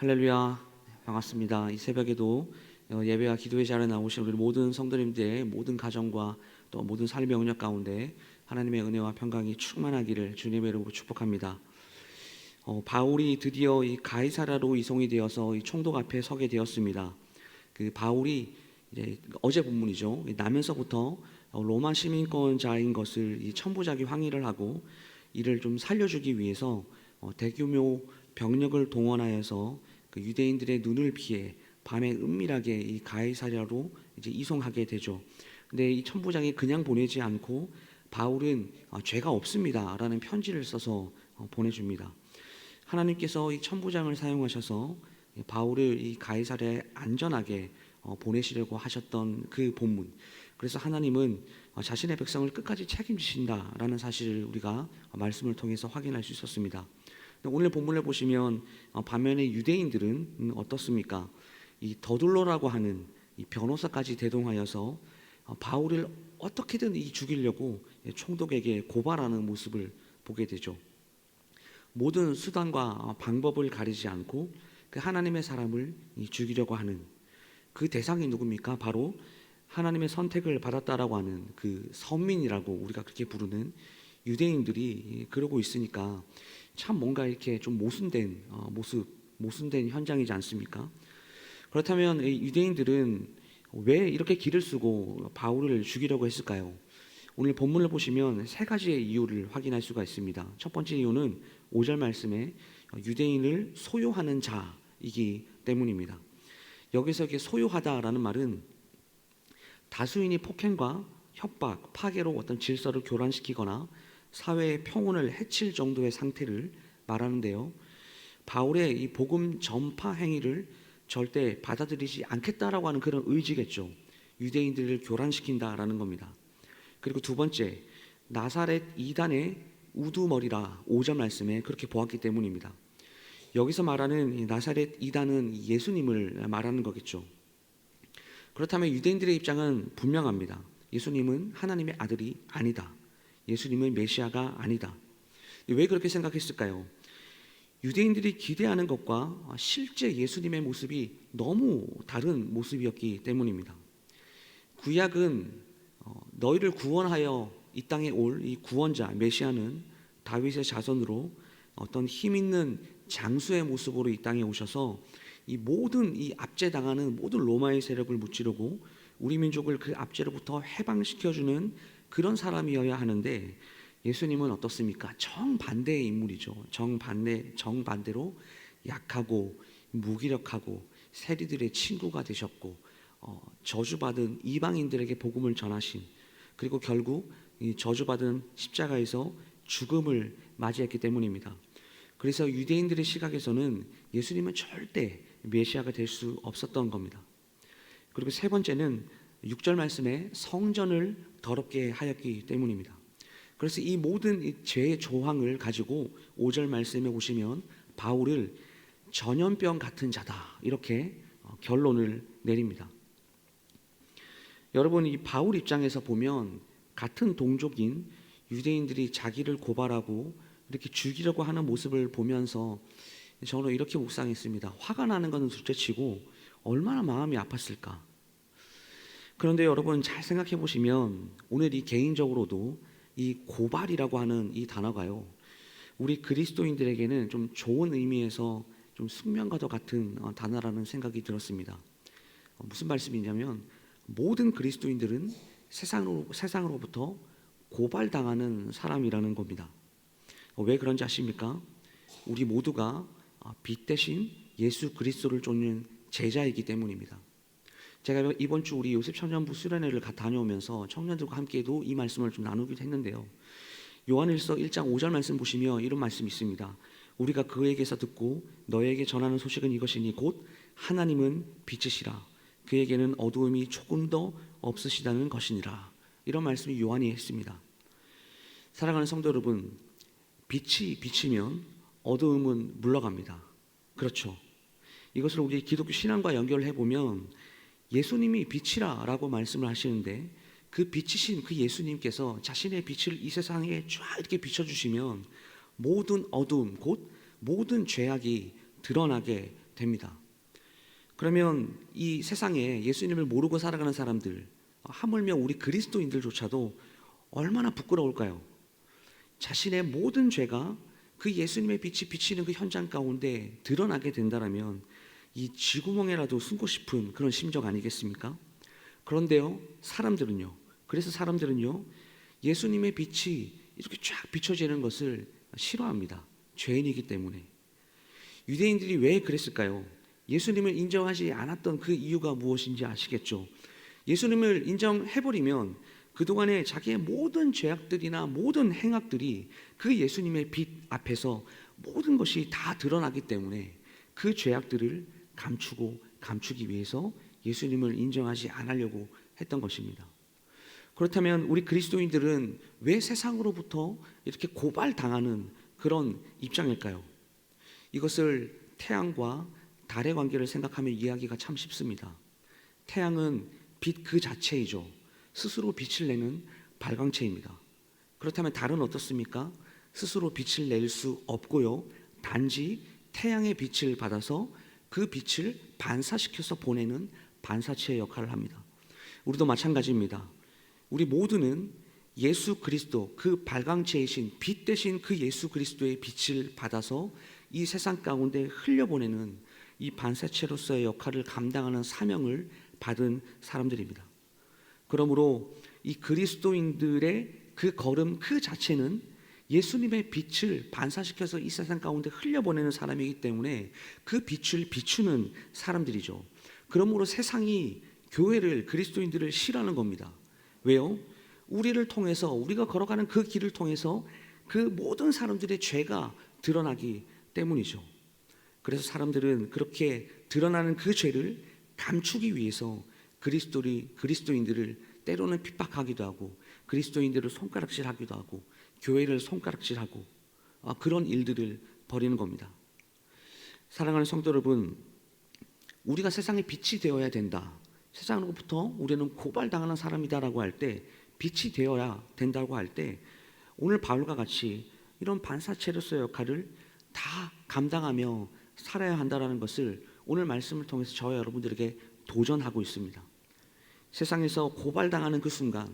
할렐루야, 반갑습니다. 이 새벽에도 예배와 기도의 자리에 나오신 우리 모든 성도님들의 모든 가정과 또 모든 삶의 영역 가운데 하나님의 은혜와 평강이 충만하기를 주님의 이름으로 축복합니다. 바울이 드디어 이 가이사랴로 이송이 되어서 이 총독 앞에 서게 되었습니다. 그 바울이 이제 어제 본문이죠. 나면서부터 로마 시민권자인 것을 이 천부장이 항의를 하고 이를 좀 살려주기 위해서 대규모 병력을 동원하여서 그 유대인들의 눈을 피해 밤에 은밀하게 이 가이사랴로 이제 이송하게 되죠. 근데 이 천부장이 그냥 보내지 않고 바울은 죄가 없습니다라는 편지를 써서 보내줍니다. 하나님께서 이 천부장을 사용하셔서 바울을 이 가이사랴에 안전하게 보내시려고 하셨던 그 본문. 그래서 하나님은 자신의 백성을 끝까지 책임지신다라는 사실을 우리가 말씀을 통해서 확인할 수 있었습니다. 오늘 본문을 보시면 반면에 유대인들은 어떻습니까? 이 더둘로라고 하는 이 변호사까지 대동하여서 바울을 어떻게든 죽이려고 총독에게 고발하는 모습을 보게 되죠. 모든 수단과 방법을 가리지 않고 그 하나님의 사람을 죽이려고 하는 그 대상이 누굽니까? 바로 하나님의 선택을 받았다라고 하는 그 선민이라고 우리가 그렇게 부르는 유대인들이 그러고 있으니까 참 뭔가 이렇게 좀 모순된 모순된 현장이지 않습니까? 그렇다면 이 유대인들은 왜 이렇게 길을 쓰고 바울을 죽이려고 했을까요? 오늘 본문을 보시면 세 가지의 이유를 확인할 수가 있습니다. 첫 번째 이유는 5절 말씀에 유대인을 소유하는 자이기 때문입니다. 여기서 이렇게 소유하다라는 말은 다수인이 폭행과 협박, 파괴로 어떤 질서를 교란시키거나 사회의 평온을 해칠 정도의 상태를 말하는데요. 바울의 이 복음 전파 행위를 절대 받아들이지 않겠다라고 하는 그런 의지겠죠. 유대인들을 교란시킨다라는 겁니다. 그리고 두 번째, 나사렛 이단의 우두머리라 5절 말씀에 그렇게 보았기 때문입니다. 여기서 말하는 이 나사렛 이단은 예수님을 말하는 거겠죠. 그렇다면 유대인들의 입장은 분명합니다. 예수님은 하나님의 아들이 아니다. 예수님은 메시아가 아니다. 왜 그렇게 생각했을까요? 유대인들이 기대하는 것과 실제 예수님의 모습이 너무 다른 모습이었기 때문입니다. 구약은 너희를 구원하여 이 땅에 올 이 구원자 메시아는 다윗의 자손으로 어떤 힘 있는 장수의 모습으로 이 땅에 오셔서 이 모든 이 압제당하는 모든 로마의 세력을 무찌르고 우리 민족을 그 압제로부터 해방시켜주는 그런 사람이어야 하는데 예수님은 어떻습니까? 정반대의 인물이죠. 정반대로 약하고 무기력하고 세리들의 친구가 되셨고 저주받은 이방인들에게 복음을 전하신, 그리고 결국 이 저주받은 십자가에서 죽음을 맞이했기 때문입니다. 그래서 유대인들의 시각에서는 예수님은 절대 메시아가 될 수 없었던 겁니다. 그리고 세 번째는 6절 말씀에 성전을 더럽게 하였기 때문입니다. 그래서 이 모든 죄의 조항을 가지고 5절 말씀에 보시면 바울을 전염병 같은 자다 이렇게 결론을 내립니다. 여러분, 이 바울 입장에서 보면 같은 동족인 유대인들이 자기를 고발하고 이렇게 죽이려고 하는 모습을 보면서 저는 이렇게 묵상했습니다. 화가 나는 것은 둘째치고 얼마나 마음이 아팠을까. 그런데 여러분 잘 생각해 보시면 오늘 이 개인적으로도 이 고발이라고 하는 이 단어가요, 우리 그리스도인들에게는 좀 좋은 의미에서 좀 숙명과도 같은 단어라는 생각이 들었습니다. 무슨 말씀이냐면 모든 그리스도인들은 세상으로부터 고발당하는 사람이라는 겁니다. 왜 그런지 아십니까? 우리 모두가 빛 대신 예수 그리스도를 쫓는 제자이기 때문입니다. 제가 이번 주 우리 요셉 청년부 수련회를 다녀오면서 청년들과 함께도 이 말씀을 좀 나누기도 했는데요. 요한일서 1장 5절 말씀 보시면 이런 말씀이 있습니다. 우리가 그에게서 듣고 너에게 전하는 소식은 이것이니 곧 하나님은 빛이시라 그에게는 어두움이 조금도 없으시다는 것이니라. 이런 말씀이 요한이 했습니다. 사랑하는 성도 여러분, 빛이 비치면 어두움은 물러갑니다. 그렇죠. 이것을 우리 기독교 신앙과 연결해 보면 예수님이 빛이라 라고 말씀을 하시는데 그 빛이신 그 예수님께서 자신의 빛을 이 세상에 쫙 이렇게 비춰주시면 모든 어두움 곧 모든 죄악이 드러나게 됩니다. 그러면 이 세상에 예수님을 모르고 살아가는 사람들, 하물며 우리 그리스도인들조차도 얼마나 부끄러울까요? 자신의 모든 죄가 그 예수님의 빛이 비치는 그 현장 가운데 드러나게 된다라면 이 쥐구멍에라도 숨고 싶은 그런 심정 아니겠습니까? 그런데요, 그래서 사람들은요, 예수님의 빛이 이렇게 쫙 비춰지는 것을 싫어합니다. 죄인이기 때문에. 유대인들이 왜 그랬을까요? 예수님을 인정하지 않았던 그 이유가 무엇인지 아시겠죠? 예수님을 인정해버리면 그동안에 자기의 모든 죄악들이나 모든 행악들이 그 예수님의 빛 앞에서 모든 것이 다 드러나기 때문에 그 죄악들을 감추기 위해서 예수님을 인정하지 않으려고 했던 것입니다. 그렇다면 우리 그리스도인들은 왜 세상으로부터 이렇게 고발당하는 그런 입장일까요? 이것을 태양과 달의 관계를 생각하면 이해하기가 참 쉽습니다. 태양은 빛 그 자체이죠. 스스로 빛을 내는 발광체입니다. 그렇다면 달은 어떻습니까? 스스로 빛을 낼 수 없고요. 단지 태양의 빛을 받아서 그 빛을 반사시켜서 보내는 반사체의 역할을 합니다. 우리도 마찬가지입니다. 우리 모두는 예수 그리스도, 그 발광체이신 빛 대신 그 예수 그리스도의 빛을 받아서 이 세상 가운데 흘려보내는 이 반사체로서의 역할을 감당하는 사명을 받은 사람들입니다. 그러므로 이 그리스도인들의 그 걸음 그 자체는 예수님의 빛을 반사시켜서 이 세상 가운데 흘려보내는 사람이기 때문에 그 빛을 비추는 사람들이죠. 그러므로 세상이 교회를, 그리스도인들을 싫어하는 겁니다. 왜요? 우리를 통해서, 우리가 걸어가는 그 길을 통해서 그 모든 사람들의 죄가 드러나기 때문이죠. 그래서 사람들은 그렇게 드러나는 그 죄를 감추기 위해서 그리스도인들을 때로는 핍박하기도 하고, 그리스도인들을 손가락질하기도 하고, 교회를 손가락질하고, 그런 일들을 벌이는 겁니다. 사랑하는 성도 여러분, 우리가 세상의 빛이 되어야 된다, 세상으로부터 우리는 고발당하는 사람이다라고 할 때, 빛이 되어야 된다고 할 때, 오늘 바울과 같이 이런 반사체로서의 역할을 다 감당하며 살아야 한다는 것을 오늘 말씀을 통해서 저와 여러분들에게 도전하고 있습니다. 세상에서 고발당하는 그 순간,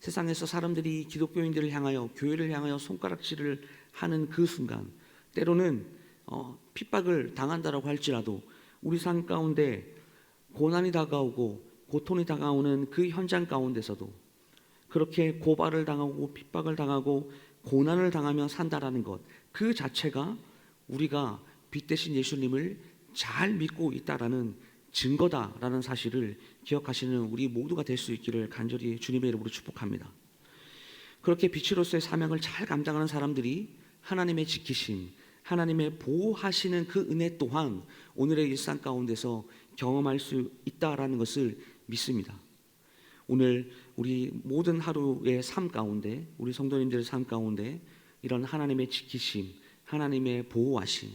세상에서 사람들이 기독교인들을 향하여, 교회를 향하여 손가락질을 하는 그 순간, 때로는 핍박을 당한다라고 할지라도 우리 삶 가운데 고난이 다가오고 고통이 다가오는 그 현장 가운데서도 그렇게 고발을 당하고 핍박을 당하고 고난을 당하며 산다라는 것, 그 자체가 우리가 빛 대신 예수님을 잘 믿고 있다라는 증거다라는 사실을 기억하시는 우리 모두가 될 수 있기를 간절히 주님의 이름으로 축복합니다. 그렇게 빛으로서의 사명을 잘 감당하는 사람들이 하나님의 지키심, 하나님의 보호하시는 그 은혜 또한 오늘의 일상 가운데서 경험할 수 있다라는 것을 믿습니다. 오늘 우리 모든 하루의 삶 가운데, 우리 성도님들의 삶 가운데 이런 하나님의 지키심, 하나님의 보호하심,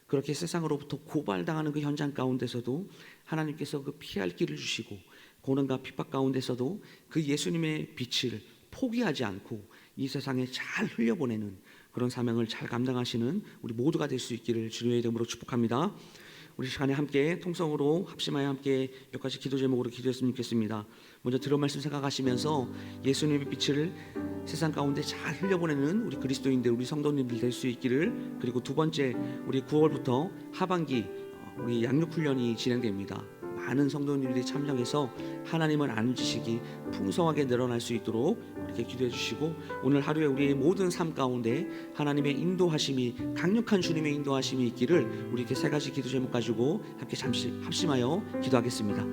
그렇게 세상으로부터 고발당하는 그 현장 가운데서도 하나님께서 그 피할 길을 주시고, 고난과 핍박 가운데서도 그 예수님의 빛을 포기하지 않고 이 세상에 잘 흘려보내는 그런 사명을 잘 감당하시는 우리 모두가 될 수 있기를 주님의 이름으로 축복합니다. 우리 시간에 함께 통성으로 합심하여 함께 몇 가지 기도 제목으로 기도했으면 좋겠습니다. 먼저 들은 말씀 생각하시면서 예수님의 빛을 세상 가운데 잘 흘려보내는 우리 그리스도인들, 우리 성도님들 될 수 있기를. 그리고 두 번째, 우리 9월부터 하반기 우리 양육훈련이 진행됩니다. 많은 성도님들이 참여해서 하나님을 아는 지식이 풍성하게 늘어날 수 있도록 그렇게 기도해 주시고, 오늘 하루에 우리의 모든 삶 가운데 하나님의 인도하심이, 강력한 주님의 인도하심이 있기를 우리 이렇게 세 가지 기도 제목 가지고 함께 잠시 합심하여 기도하겠습니다.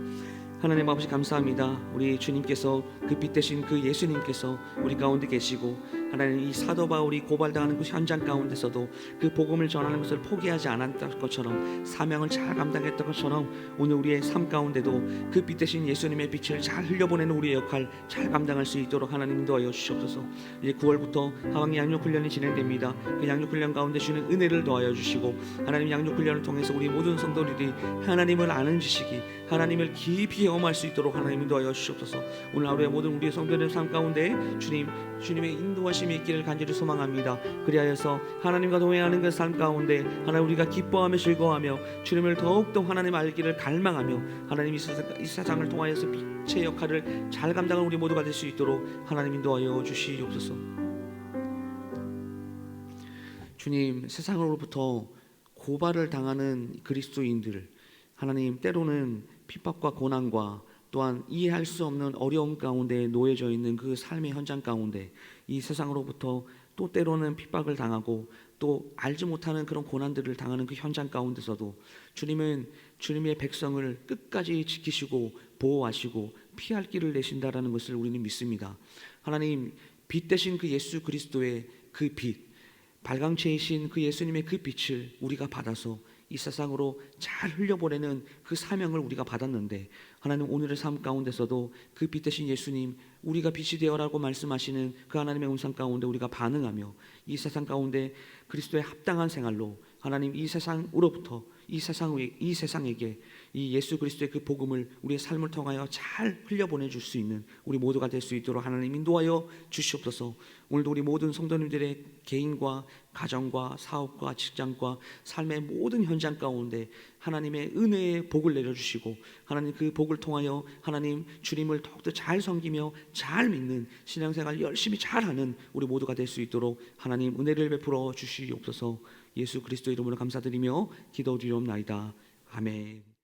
하나님 아버지 감사합니다. 우리 주님께서 그 빛 대신 그 예수님께서 우리 가운데 계시고, 하나님 이 사도 바울이 고발당하는 그 현장 가운데서도 그 복음을 전하는 것을 포기하지 않았던 것처럼, 사명을 잘 감당했던 것처럼 오늘 우리의 삶 가운데도 그 빛 대신 예수님의 빛을 잘 흘려보내는 우리의 역할 잘 감당할 수 있도록 하나님 인도하여 주시옵소서. 이제 9월부터 하반기 양육훈련이 진행됩니다. 그 양육훈련 가운데 주는 은혜를 더하여 주시고, 하나님 양육훈련을 통해서 우리 모든 성도들이 하나님을 아는 지식이, 하나님을 깊이 경험할 수 있도록 하나님 인도하여 주시옵소서. 오늘 하루의 모든 우리의 성도들의 삶 가운데 주님의 인도하심 열심히 있기를 간절히 소망합니다. 그리하여서 하나님과 동행하는 그 삶 가운데 하나님 우리가 기뻐하며 즐거워하며 주님을 더욱더 하나님 알기를 갈망하며 하나님 이 세상을 통하여서 빛의 역할을 잘 감당하는 우리 모두가 될 수 있도록 하나님 인도하여 주시옵소서. 주님, 세상으로부터 고발을 당하는 그리스도인들 하나님 때로는 핍박과 고난과 또한 이해할 수 없는 어려움 가운데 놓여져 있는 그 삶의 현장 가운데 이 세상으로부터 또 때로는 핍박을 당하고 또 알지 못하는 그런 고난들을 당하는 그 현장 가운데서도 주님은 주님의 백성을 끝까지 지키시고 보호하시고 피할 길을 내신다라는 것을 우리는 믿습니다. 하나님, 빛 대신 그 예수 그리스도의 그 빛, 발광체이신 그 예수님의 그 빛을 우리가 받아서 이 세상으로 잘 흘려보내는 그 사명을 우리가 받았는데 하나님 오늘의 삶 가운데서도 그 빛 대신 예수님 우리가 빛이 되어라고 말씀하시는 그 하나님의 음성 가운데 우리가 반응하며 이 세상 가운데 그리스도의 합당한 생활로 하나님 이 세상으로부터 이 세상에게 이 예수 그리스도의 그 복음을 우리의 삶을 통하여 잘 흘려보내 줄 수 있는 우리 모두가 될 수 있도록 하나님 인도하여 주시옵소서. 오늘도 우리 모든 성도님들의 개인과 가정과 사업과 직장과 삶의 모든 현장 가운데 하나님의 은혜의 복을 내려주시고 하나님 그 복을 통하여 하나님 주님을 더욱더 잘 섬기며 잘 믿는 신앙생활 열심히 잘하는 우리 모두가 될 수 있도록 하나님 은혜를 베풀어 주시옵소서. 예수 그리스도 이름으로 감사드리며 기도드리옵나이다. 아멘.